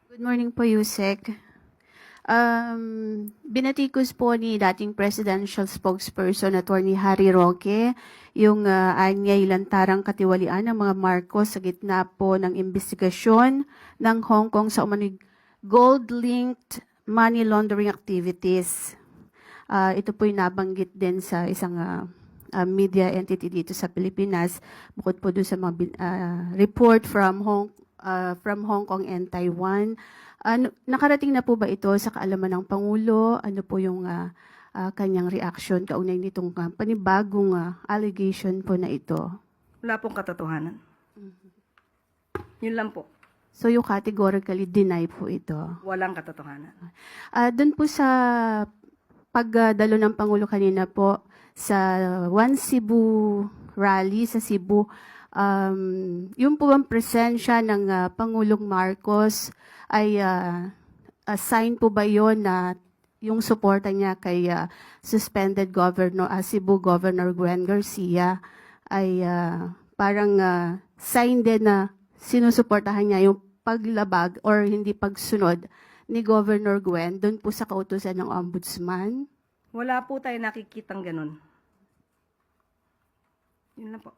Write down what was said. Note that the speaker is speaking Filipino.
Good morning po, Yusek. Binatikos po ni dating presidential spokesperson Attorney Harry Roque yung anyay lantarang katiwalian ng mga Marcos sa gitna po ng investigasyon ng Hong Kong sa umano'y gold-linked money laundering activities. Ito po yung nabanggit din sa isang media entity dito sa Pilipinas, bukod po doon sa mga report from Hong Kong and Taiwan. Nakarating na po ba ito sa kaalaman ng Pangulo? Ano po yung kanyang reaction kaugnay nitong panibagong allegation po na ito? Wala pong katotohanan. Yun lang po. So you categorically deny po ito? Walang katotohanan. Doon po sa pagdalo ng Pangulo kanina po sa One Cebu rally sa Cebu, yung po ang presensya ng Pangulong Marcos ay sign po ba yon na yung suporta niya kay suspended Governor Cebu Governor Gwen Garcia ay parang sign din na sinusuportahan niya yung paglabag or hindi pagsunod ni Governor Gwen doon po sa kautusan ng Ombudsman? Wala po tayo nakikitang ganun. Yun lang po.